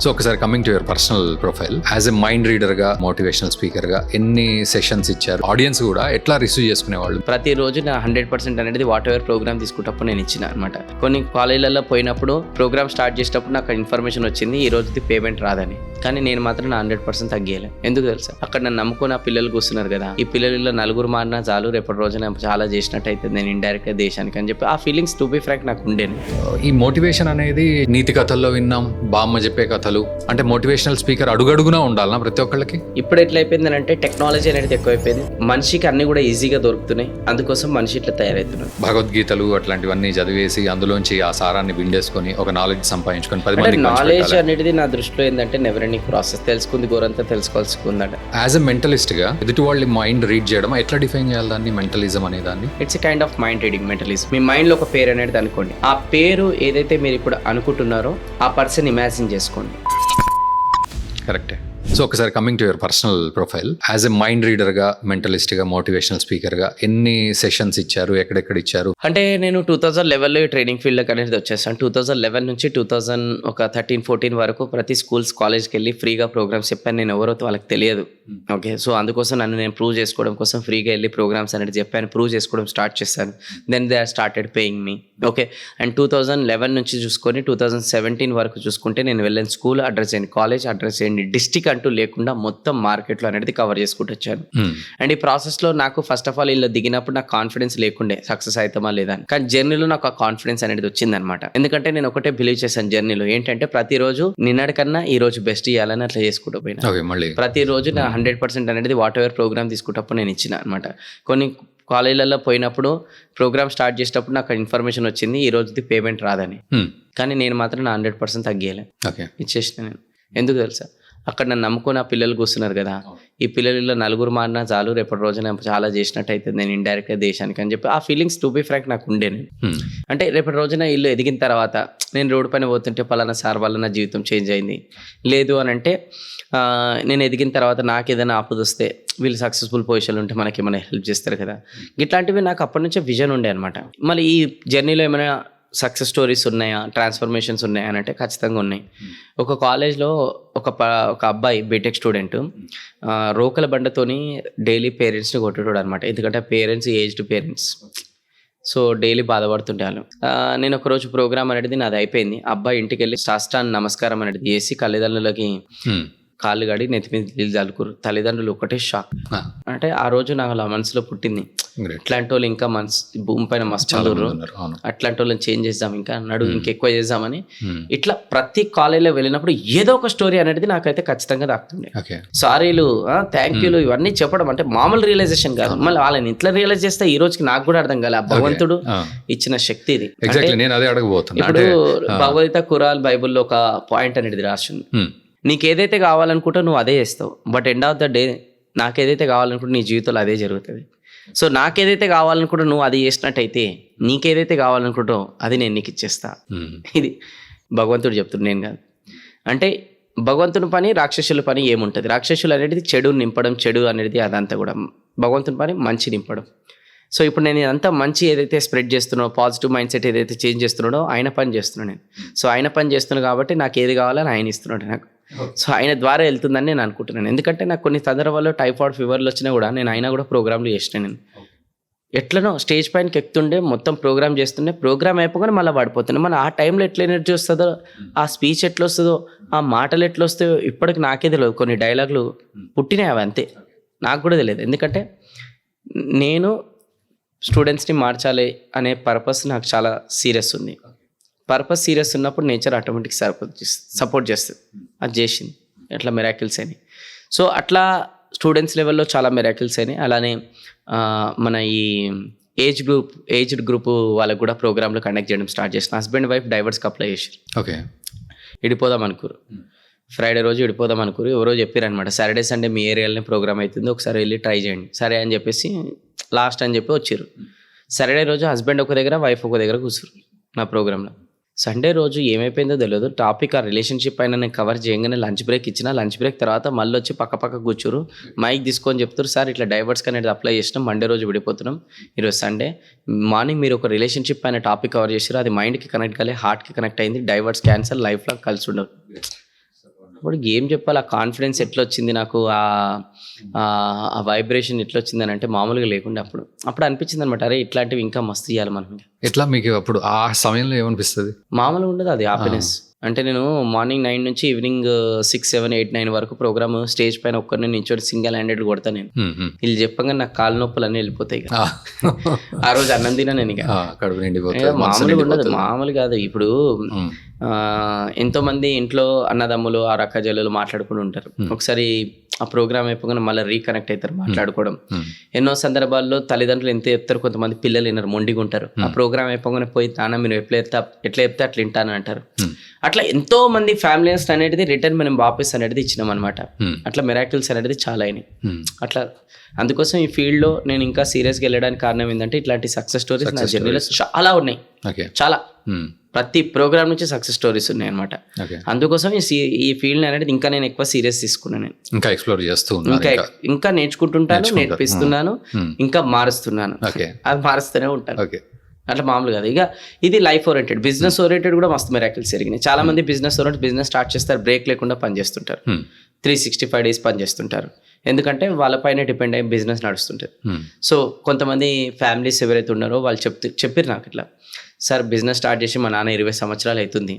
So ఒకసారి coming to your personal profile, as a mind reader గా, motivational speaker గా ఎన్ని సెషన్స్ ఇచ్చారు? ఆడియన్స్ కూడా ఎట్లా రిసీవ్ చేసుకునేవాళ్ళు? ప్రతిరోజు నా 100% అనేది వాట్ ఎవర్ ప్రోగ్రామ్ తీసుకుంటప్పుడు నేను ఇచ్చిన అనమాట. కొన్ని కాలేజీలలో పోయినప్పుడు ప్రోగ్రామ్ స్టార్ట్ చేసేటప్పుడు నాకు ఇన్ఫర్మేషన్ వచ్చింది ఈ రోజుది పేమెంట్ రాదని, కానీ నేను మాత్రం నా 100% తగ్గేయలే. ఎందుకు తెలుసా? అక్కడ నన్ను నమ్ముకున్న పిల్లలు కూర్చున్నారు కదా, ఈ పిల్లల్లో నలుగురు మారినా చాలు, రేపటి రోజున చాలా చేసినట్టు అయితే నేను ఇండైరెక్ట్ గా దేశానికి అని చెప్పి ఆ ఫీలింగ్స్ టు బి ఫ్రాంక్ నాకు ఉండేది. ఈ మోటివేషన్ అనేది నీతి కథల్లో విన్నాం, బామ్మ చెప్పే కథలు, అంటే మోటివేషనల్ స్పీకర్ అడుగడుగునా ఉండాలనా ప్రతి ఒక్కళ్ళకి? ఇప్పుడు ఎట్లా అయిపోయింది అంటే టెక్నాలజీ అనేది ఎక్కువైపోయింది, మనిషికి అన్ని కూడా ఈజీగా దొరుకుతున్నాయి, అందుకోసం మనిషి ఇట్లా తయారవుతున్నాడు. భగవద్గీతలు అట్లాంటివన్నీ చదివేసి అందులోంచి ఆ సారాన్ని బిండేసుకొని ఒక నాలెడ్జ్ సంపాదించుకొని 10 మందికి నాలెడ్జ్ అనేది నా దృష్టిలో ఏంటంటే నెవర్ ఎండింగ్ ప్రాసెస్. తెలుసుకుంది గోరంతా తెలుసుకోవాల్సి ఉందంట. యాజ్ ఎ మెంటలిస్ట్ గా ఎదుటి వాళ్ళ మైండ్ రీడ్ చేయడం, ఎట్లా డిఫైన్ చేయాలి దాన్ని, మెంటలిజం అనే దాన్ని? It's a kind of mind reading. Mentalism me mind లో ఒక పేరు అనేది అనుకోండి, ఆ పేరు ఏదైతే మీరు ఇప్పుడు అనుకుంటున్నారో ఆ పర్సన్ ఇమాజిన్ చేసుకోండి. కరెక్టే. సో ఒకసారి coming to your personal profile, as a mind reader గా, మెంటలిస్ట్ గా, మోటివేషనల్ స్పీకర్ గా ఎన్ని సెషన్స్ ఇచ్చారు, ఎక్కడెక్కడ ఇచ్చారు? అంటే నేను 2011లో ట్రైనింగ్ ఫీల్డ్ అనేది వచ్చేసాను. 2011 నుంచి 2013-14 వరకు ప్రతి స్కూల్స్ కాలేజ్కి వెళ్ళి ఫ్రీగా ప్రోగ్రామ్స్ చెప్పాను. నేను ఎవరో వాళ్ళకి తెలియదు. ఓకే, సో అందుకోసం నన్ను నేను ప్రూవ్ చేసుకోవడం కోసం ఫ్రీగా వెళ్ళి ప్రోగ్రామ్స్ అనేది చెప్పాను, ప్రూవ్ చేసుకోవడం స్టార్ట్ చేశాను. Then they are started paying me. Okay, and 2011 నుంచి చూసుకొని 2017 వరకు చూసుకుంటే నేను వెళ్ళిన స్కూల్ అడ్రస్ చేయండి, కాలేజ్ అడ్రస్ చేయండి, డిస్టిక్ అంటూ లేకుండా మొత్తం మార్కెట్లో అనేది కవర్ చేసుకుంటూ వచ్చాను. అండ్ ఈ ప్రాసెస్లో నాకు ఫస్ట్ ఆఫ్ ఆల్ ఇలా దిగినప్పుడు నాకు కాన్ఫిడెన్స్ లేకుండే సక్సెస్ అవుతామా లేదా, కానీ జర్నీలో నాకు ఆ కాన్ఫిడెన్స్ అనేది వచ్చిందనమాట. ఎందుకంటే నేను ఒకటే బిలీవ్ చేశాను జర్నీలో, ఏంటంటే ప్రతిరోజు నిన్నటి కన్నా ఈ రోజు బెస్ట్ ఇవ్వాలని అట్లా చేసుకుంటూ పోయినా. ప్రతిరోజు నా 100% అనేది వాట్ ఎవర్ ప్రోగ్రామ్ తీసుకుంటప్పుడు నేను ఇచ్చిన అనమాట. కొన్ని కాలేజీలలో పోయినప్పుడు ప్రోగ్రామ్ స్టార్ట్ చేసేటప్పుడు నాకు ఇన్ఫర్మేషన్ వచ్చింది ఈ రోజుది పేమెంట్ రాదని, కానీ నేను మాత్రం నా 100% తగ్గేయలే, ఇచ్చేసిన నేను. ఎందుకు తెలుసా? అక్కడ నన్ను నమ్ముకున్న పిల్లలు కూర్చున్నారు కదా, ఈ పిల్లల్లో నలుగురు మారినా చాలు, రేపటి రోజున చాలా చేసినట్టు అయితే నేను ఇండైరెక్ట్ గా దేశానికి అని చెప్పి ఆ ఫీలింగ్స్ టు బి ఫ్రాంక్ నాకు ఉండేది. అంటే రేపటి రోజున ఇల్లు ఎదిగిన తర్వాత నేను రోడ్డు పైన పోతుంటే పలానా సార్ వల్ల నా జీవితం చేంజ్ అయింది, లేదు అని అంటే నేను ఎదిగిన తర్వాత నాకు ఏదైనా ఆపద వస్తే వీళ్ళు సక్సెస్ఫుల్ పొజిషన్లు ఉంటే మనకి ఏమైనా హెల్ప్ చేస్తారు కదా, ఇట్లాంటివి నాకు అప్పటి నుంచే విజన్ ఉండే అనమాట. మళ్ళీ ఈ జర్నీలో ఏమైనా సక్సెస్ స్టోరీస్ ఉన్నాయా, ట్రాన్స్ఫర్మేషన్స్ ఉన్నాయా అని అంటే ఖచ్చితంగా ఉన్నాయి. ఒక కాలేజ్లో ఒక అబ్బాయి బీటెక్ స్టూడెంట్ రోకల బండతోని డైలీ పేరెంట్స్ని కొట్టేటోడు అనమాట. ఎందుకంటే parents aged parents, so daily బాధపడుతుంటే వాళ్ళు. నేను ఒకరోజు ప్రోగ్రామ్ అనేది నాది అయిపోయింది, అబ్బాయి ఇంటికి వెళ్ళి సాష్టాంగ నమస్కారం అనేది చేసి తల్లిదండ్రులకి కాళ్ళు గడి నెత్తి మీద నీళ్ళు చల్లుకురు. తల్లిదండ్రులు ఒకటే షాక్. అంటే ఆ రోజు నాకు మనసులో పుట్టింది, ఇట్లాంటి వాళ్ళు ఇంకా భూమి పైన మస్తు అట్లాంటి వాళ్ళని చేంజ్ చేద్దాం, ఇంకా అన్నాడు ఇంకెక్కువ చేద్దామని. ఇట్లా ప్రతి కాలేజీలో వెళ్ళినప్పుడు ఏదో ఒక స్టోరీ అనేది నాకైతే ఖచ్చితంగా దాక్తుండే. సారీలు, థ్యాంక్ యూలు ఇవన్నీ చెప్పడం అంటే మామూలు రియలైజేషన్ కాదు. మళ్ళీ వాళ్ళని ఇట్లా రియలైజ్ చేస్తే ఈ రోజుకి నాకు కూడా అర్థం కాలే, భగవంతుడు ఇచ్చిన శక్తి ఇది. ఇప్పుడు భగవద్గీత, ఖురాన్, బైబుల్లో ఒక పాయింట్ అనేది రాసింది, నీకు ఏదైతే కావాలనుకుంటా నువ్వు అదే చేస్తావు, but end of the day నాకు ఏదైతే కావాలనుకుంటే నీ జీవితంలో అదే జరుగుతుంది. సో నాకేదైతే కావాలనుకుంటా నువ్వు అది చేసినట్టయితే నీకేదైతే కావాలనుకుంటావు అది నేను నీకు ఇచ్చేస్తా. ఇది భగవంతుడు చెప్తున్నా, నేను కాదు. అంటే భగవంతుని పని, రాక్షసుల పని ఏముంటుంది? రాక్షసులు అనేది చెడు నింపడం, చెడు అనేది అదంతా కూడా. భగవంతుని పని మంచి నింపడం. సో ఇప్పుడు నేను ఇదంతా మంచి ఏదైతే స్ప్రెడ్ చేస్తున్నాడో, పాజిటివ్ మైండ్ సెట్ ఏదైతే చేంజ్ చేస్తున్నాడో ఆయన పని చేస్తున్నాను నేను. సో ఆయన పని చేస్తున్నాను కాబట్టి నాకు ఏది కావాలని ఆయన ఇస్తున్నాడు నాకు. సో ఆయన ద్వారా వెళ్తుందని నేను అనుకుంటున్నాను. ఎందుకంటే నాకు కొన్ని సందర్భాల్లో టైఫాయిడ్ ఫీవర్లు వచ్చినా కూడా నేను అయినా కూడా ప్రోగ్రాంలు చేసినా. నేను ఎట్లనో స్టేజ్ పైనకి ఎక్కుతుండే, మొత్తం ప్రోగ్రామ్ చేస్తుండే, ప్రోగ్రామ్ అయిపోగానే మళ్ళీ పడిపోతుండే. మన ఆ టైంలో ఎట్లా ఎనర్జీ వస్తుందో, ఆ స్పీచ్ ఎట్లా వస్తుందో, ఆ మాటలు ఎట్లా వస్తాయో ఇప్పటికి నాకే తెలియదు. కొన్ని డైలాగులు పుట్టినాయి అవి అంతే, నాకు కూడా తెలియదు. ఎందుకంటే నేను స్టూడెంట్స్ని మార్చాలి అనే పర్పస్ నాకు చాలా సీరియస్ ఉంది. పర్పస్ సీరియస్ ఉన్నప్పుడు నేచర్ ఆటోమేటిక్ సపోర్ట్ చేస్తుంది. అది చేసింది, ఎట్లా మిరాకిల్స్ అయినాయి. సో అట్లా స్టూడెంట్స్ లెవెల్లో చాలా మిరాకిల్స్ అయినాయి. అలానే మన ఈ ఏజ్డ్ గ్రూప్ వాళ్ళకు కూడా ప్రోగ్రాంలు కండక్ట్ చేయడం స్టార్ట్ చేసిన. హస్బెండ్ వైఫ్ డైవర్స్కి అప్లై చేశారు. ఓకే, విడిపోదాం అనుకోరు, ఫ్రైడే రోజు విడిపోదాం అనుకోరు. ఎవరో చెప్పారనమాట, సాటర్డే సండే మీ ఏరియాలోనే ప్రోగ్రామ్ అవుతుంది, ఒకసారి వెళ్ళి ట్రై చేయండి. సరే అని చెప్పేసి లాస్ట్ అని చెప్పి వచ్చారు. సాటర్డే రోజు హస్బెండ్ ఒక దగ్గర, వైఫ్ ఒక దగ్గర కూర్చురు నా ప్రోగ్రాంలో. సండే రోజు ఏమైపోయిందో తెలియదు, టాపిక్ ఆ రిలేషన్షిప్ అయినా నేను కవర్ చేయగానే లంచ్ బ్రేక్ ఇచ్చిన. లంచ్ బ్రేక్ తర్వాత మళ్ళీ వచ్చి పక్క కూర్చోరు, మైక్ తీసుకొని చెప్తారు, సార్ ఇట్లా డైవర్స్కి అనేది అప్లై చేసినాం, మండే రోజు విడిపోతున్నాం, ఈరోజు సండే మార్నింగ్ మీరు ఒక రిలేషన్షిప్ పైన టాపిక్ కవర్ చేసారు, అది మైండ్కి కనెక్ట్ కాలే, హార్ట్కి కనెక్ట్ అయింది, డైవర్స్ క్యాన్సర్, లైఫ్ లాంగ్ కలిసి ఉండవు. అప్పుడు ఏం చెప్పాలి, ఆ కాన్ఫిడెన్స్ ఎట్లా వచ్చింది నాకు, ఆ వైబ్రేషన్ ఎట్లా వచ్చింది అని అంటే మామూలుగా లేకుండా అప్పుడు అనిపించింది అనమాట, అరే ఇట్లాంటివి ఇంకా మస్తు ఇవ్వాలి మనం. ఎట్లా మీకు అప్పుడు ఆ సమయంలో ఏమనిపిస్తుంది? మామూలుగా ఉండదు అది హ్యాపీనెస్. అంటే నేను మార్నింగ్ 9 నుంచి ఈవినింగ్ 6, 7, 8, 9 వరకు ప్రోగ్రామ్ స్టేజ్ పైన ఒక్కరిని నించోటి సింగిల్ హ్యాండెడ్ కొడతా నేను. వీళ్ళు చెప్పంగా నాకు కాళ్ళ నొప్పులు అన్నీ వెళ్ళిపోతాయి ఇక. ఆ రోజు అన్నం తినా నేను ఇక. కడుపు నిండిపోతుంది. మామూలుగా ఉండదు, మామూలు కాదు. ఇప్పుడు ఎంతో మంది ఇంట్లో అన్నదమ్ములు ఆ రక్క జల్లులు మాట్లాడుకుని ఉంటారు. ఒకసారి ఆ ప్రోగ్రామ్ అయిపోగానే మళ్ళీ రీకనెక్ట్ అవుతారు మాట్లాడుకోవడం. ఎన్నో సందర్భాల్లో తల్లిదండ్రులు ఎంత చెప్తారు, కొంతమంది పిల్లలు వినరు, మొండిగా ఉంటారు. ఆ ప్రోగ్రామ్ అయిపోగానే పోయి తానా మీరు ఎట్లా చెప్తే అట్లా వింటాను అంటారు. అట్లా ఎంతో మంది ఫ్యామిలీస్ అనేది రిటర్న్ మనం వాపస్ అనేది ఇచ్చినాం అనమాట. అట్లా మిరాకిల్స్ అనేది చాలా అయినాయి. అట్లా అందుకోసం ఈ ఫీల్డ్ లో నేను ఇంకా సీరియస్గా వెళ్ళడానికి కారణం ఏంటంటే ఇట్లాంటి సక్సెస్ స్టోరీస్ నా జర్నీలో చాలా ఉన్నాయి. చాలా ప్రతి ప్రోగ్రామ్ నుంచి సక్సెస్ స్టోరీస్ ఉన్నాయి అనమాట. అందుకోసం ఈ ఫీల్డ్ అనేది ఇంకా నేను ఎక్కువ సీరియస్ తీసుకున్నాను. ఇంకా ఎక్స్ప్లోర్ చేస్తూ ఇంకా నేర్చుకుంటుంటాను, నేర్పిస్తున్నాను, ఇంకా మారుస్తున్నాను. అది మారుస్తూనే ఉంటాను. అట్లా మామూలు కాదు. ఇక ఇది లైఫ్ ఓరియంటెడ్, బిజినెస్ ఓరియంటెడ్ కూడా మస్తు మిరాకిల్స్ జరిగినాయి. చాలా మంది బిజినెస్ స్టార్ట్ చేస్తారు, బ్రేక్ లేకుండా పనిచేస్తుంటారు, 365 days పనిచేస్తుంటారు. ఎందుకంటే వాళ్ళపైన డిపెండ్ అయ్యి బిజినెస్ నడుస్తుంటుంది. సో కొంతమంది ఫ్యామిలీస్ ఎవరైతే ఉన్నారో వాళ్ళు చెప్పారు నాకు ఇట్లా, సార్ బిజినెస్ స్టార్ట్ చేసి మా నాన్న 20 సంవత్సరాలు అవుతుంది.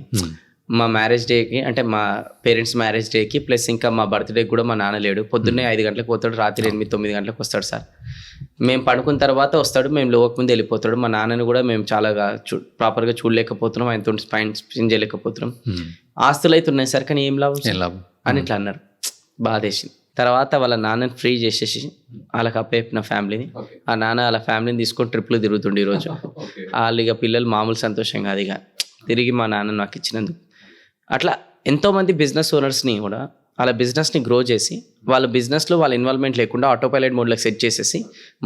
మా మ్యారేజ్ డేకి అంటే మా పేరెంట్స్ మ్యారేజ్ డేకి ప్లస్ ఇంకా మా బర్త్డేకి కూడా మా నాన్న లేడు. పొద్దున్నే 5 గంటలకు పోతాడు, రాత్రి 8, 9 గంటలకు వస్తాడు సార్. మేము పడుకున్న తర్వాత వస్తాడు, మేము లోకముందు వెళ్ళిపోతాడు. మా నాన్నని కూడా మేము చాలా ప్రాపర్గా చూడలేకపోతున్నాం, ఆయనతో స్పెండ్ చేయలేకపోతున్నాం. ఆస్తులు అయితే ఉన్నాయి సార్, కానీ ఏం లాభం అని ఇట్లా అన్నారు. బాధేసింది. తర్వాత వాళ్ళ నాన్నని ఫ్రీ చేసేసి వాళ్ళకి అప్పయిన ఫ్యామిలీని, ఆ నాన్న వాళ్ళ ఫ్యామిలీని తీసుకొని ట్రిప్లు తిరుగుతుండే ఈరోజు. వాళ్ళు ఇక పిల్లలు మామూలు సంతోషం కాదు ఇక తిరిగి మా నాన్న నాకు ఇచ్చినందుకు. అట్లా ఎంతోమంది బిజినెస్ ఓనర్స్ని కూడా వాళ్ళ బిజినెస్ని గ్రో చేసి వాళ్ళ బిజినెస్లో వాళ్ళ ఇన్వాల్వ్మెంట్ లేకుండా ఆటో పైలట్ మోడ్లోకి సెట్ చేసేసి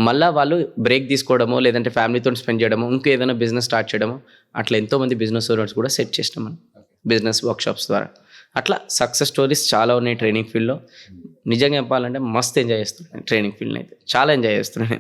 మళ్ళీ వాళ్ళు బ్రేక్ తీసుకోవడమో లేదంటే ఫ్యామిలీతో స్పెండ్ చేయడమో ఇంకా ఏదైనా బిజినెస్ స్టార్ట్ చేయడమో అట్లా ఎంతోమంది బిజినెస్ ఓనర్స్ కూడా సెట్ చేసినాం మనం బిజినెస్ వర్క్షాప్స్ ద్వారా. అట్లా సక్సెస్ స్టోరీస్ చాలా ఉన్నాయి ట్రైనింగ్ ఫీల్డ్లో. నిజంగా చెప్పాలంటే మస్తు ఎంజాయ్ చేస్తున్నాను ట్రైనింగ్ ఫీల్డ్ని, అయితే చాలా ఎంజాయ్ చేస్తున్నాను.